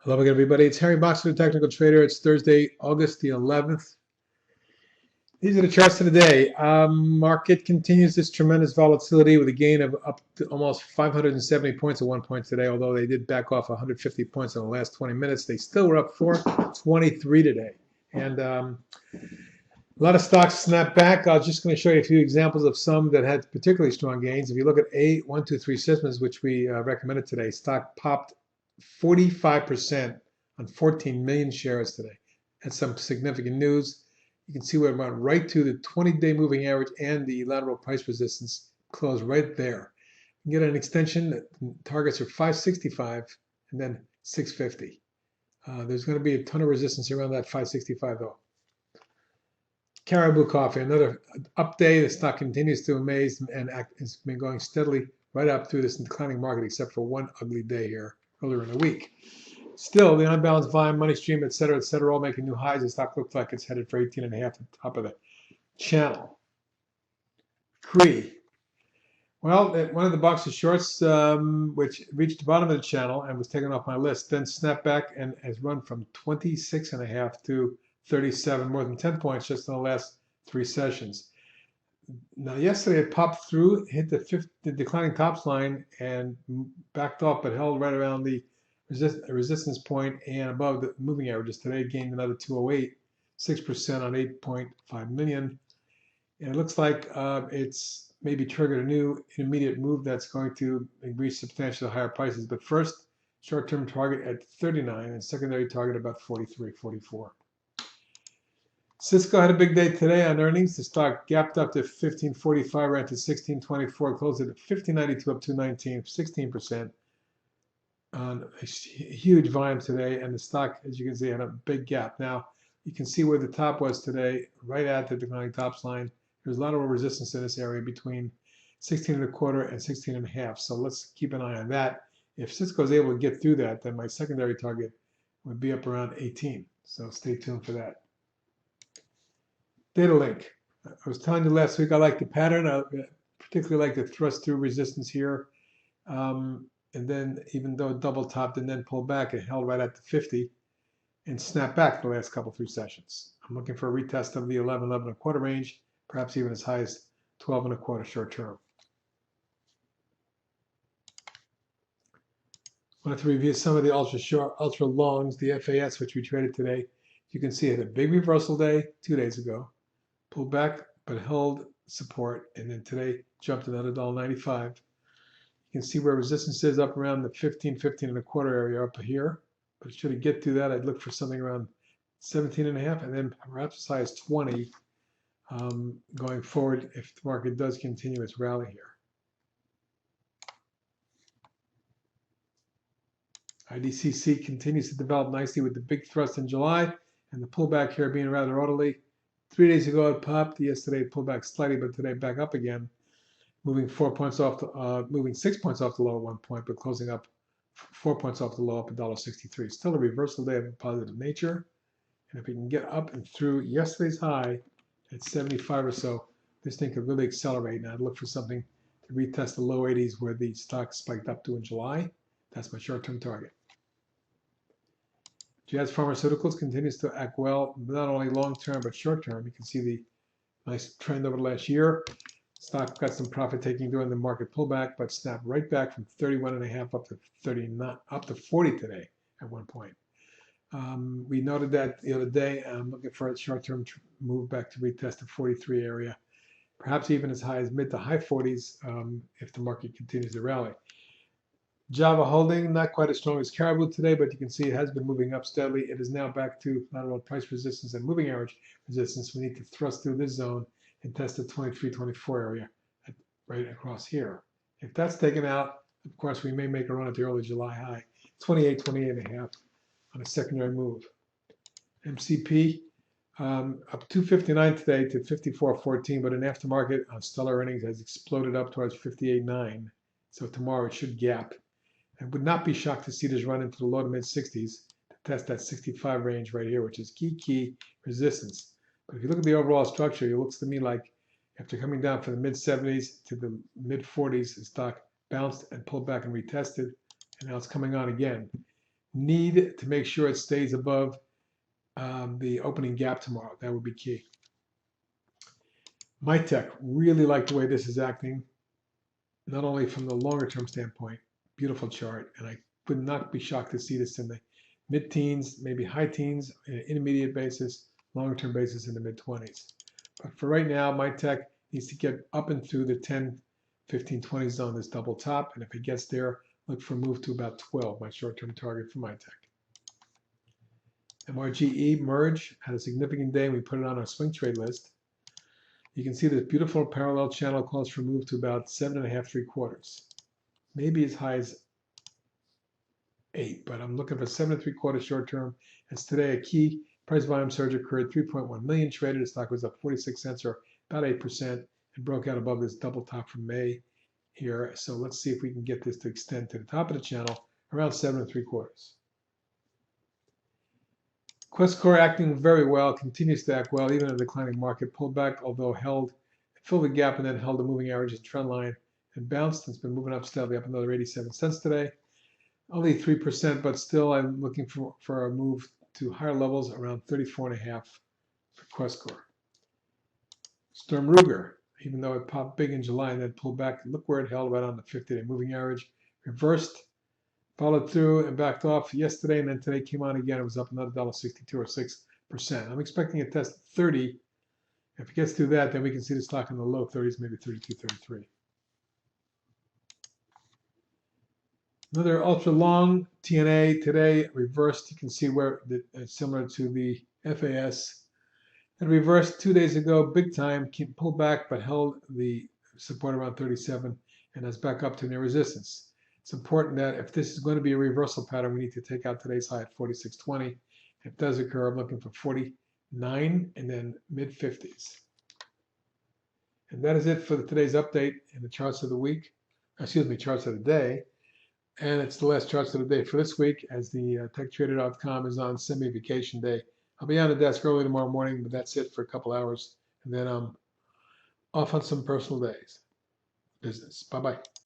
Hello again, everybody. It's Harry Boxer, the Technical Trader. It's Thursday, August the 11th. These are the charts of the day. Market continues this tremendous volatility with a gain of up to almost 570 points at one point today, although they did back off 150 points in the last 20 minutes. They still were up 423 today. And a lot of stocks snapped back. I was just going to show you a few examples of some that had particularly strong gains. If you look at A123 Systems, which we recommended today, stock popped 45% on 14 million shares today. That's some significant news. You can see where it went right to the 20-day moving average and the lateral price resistance closed right there. You can get an extension that targets are 565 and then 650. There's going to be a ton of resistance around that 565 though. Caribou Coffee, another up day. The stock continues to amaze and has been going steadily right up through this declining market, except for one ugly day here earlier in the week. Still, the unbalanced volume, money stream, et cetera, all making new highs. The stock looks like it's headed for 18.5 at the top of the channel. Cree. Well, one of the box of shorts, which reached the bottom of the channel and was taken off my list, then snapped back and has run from 26.5 to 37, more than 10 points just in the last 3 sessions. Now, yesterday it popped through, hit the declining tops line and backed off, but held right around the resistance point and above the moving averages. Today it gained another 208, 6% on 8.5 million. And it looks like it's maybe triggered a new intermediate move that's going to reach substantially higher prices. But first, short-term target at 39 and secondary target about 43, 44. Cisco had a big day today on earnings. The stock gapped up to 1545, ran to 1624, closed at 1592, up 219, 16% on a huge volume today. And the stock, as you can see, had a big gap. Now, you can see where the top was today, right at the declining tops line. There's a lot of resistance in this area between 16.25 and 16.5. So let's keep an eye on that. If Cisco is able to get through that, then my secondary target would be up around 18. So stay tuned for that. Datalink. I was telling you last week I like the pattern. I particularly like the thrust through resistance here. And then even though it double topped and then pulled back, it held right at the 50 and snapped back the last couple 3 sessions. I'm looking for a retest of the 11, 11.25 range, perhaps even as high as 12.25 short term. I wanted to review some of the ultra short, ultra longs, the FAS, which we traded today. You can see it had a big reversal day 2 days ago. Pulled back, but held support, and then today jumped another $1.95. You can see where resistance is up around the 15, 15.25 area up here. But should it get to that, I'd look for something around 17.5, and then perhaps as high as 20 going forward if the market does continue its rally here. IDCC continues to develop nicely with the big thrust in July, and the pullback here being rather orderly. 3 days ago it popped. Yesterday it pulled back slightly, but today back up again, moving 4 points off, moving 6 points off the low at one point, but closing up 4 points off the low, up $1.63. Still a reversal day of a positive nature, and if we can get up and through yesterday's high at 75 or so, this thing could really accelerate. Now I'd look for something to retest the low 80s where the stock spiked up to in July. That's my short-term target. Jazz Pharmaceuticals continues to act well, not only long-term but short-term. You can see the nice trend over the last year. Stock got some profit taking during the market pullback, but snapped right back from 31.5 up to 39, up to 40 today at one point. We noted that the other day. I'm looking for a short-term move back to retest the 43 area, perhaps even as high as mid to high 40s if the market continues to rally. Java holding, not quite as strong as Caribou today, but you can see it has been moving up steadily. It is now back to lateral price resistance and moving average resistance. We need to thrust through this zone and test the 23-24 area right across here. If that's taken out, of course, we may make a run at the early July high, 28.5 on a secondary move. MCP up 259 today to 54.14, but in aftermarket on stellar earnings has exploded up towards 58.9. So tomorrow it should gap. I would not be shocked to see this run into the low to mid 60s to test that 65 range right here, which is key resistance. But if you look at the overall structure, it looks to me like after coming down from the mid 70s to the mid 40s, the stock bounced and pulled back and retested, and now it's coming on again. need to make sure it stays above the opening gap tomorrow. That would be key. Mitek, really like the way this is acting, not only from the longer term standpoint, beautiful chart, and I would not be shocked to see this in the mid-teens, maybe high teens, on an intermediate basis, longer term basis in the mid-20s. But for right now, Mitek needs to get up and through the 10, 15, 20 zone, this double top, and if it gets there, look for a move to about 12, my short-term target for Mitek. MRGE merge had a significant day, and we put it on our swing trade list. You can see this beautiful parallel channel calls for a move to about 7.5, 3/4. Maybe as high as 8, but I'm looking for 7 3/4 short term. As today, a key price volume surge occurred, 3.1 million traded. The stock was up 46 cents or about 8% and broke out above this double top from May here. So let's see if we can get this to extend to the top of the channel around 7 3/4. Questcor acting very well, continues to act well, even in a declining market. Pulled back, although filled the gap and then held the moving average and trend line and bounced. It's been moving up steadily, up another 87 cents today. Only 3%, but still I'm looking for a move to higher levels around 34.5 for Questcor. Sturm, even though it popped big in July and then pulled back, look where it held right on the 50-day moving average. Reversed, followed through and backed off yesterday, and then today came on again. It was up another $1.62 or 6%. I'm expecting a test 30. If it gets through that, then we can see the stock in the low 30s, maybe 32, 33. Another ultra long TNA today reversed. You can see where it's similar to the FAS. It reversed 2 days ago, big time, pulled back but held the support around 37 and is back up to near resistance. It's important that if this is going to be a reversal pattern, we need to take out today's high at 46.20. If it does occur, I'm looking for 49 and then mid-50s. And that is it for today's update in the charts of the week. Excuse me, charts of the day. And it's the last charts of the day for this week, as the TechTrader.com is on semi-vacation day. I'll be on the desk early tomorrow morning, but that's it for a couple hours. And then I'm off on some personal days. Business. Bye-bye.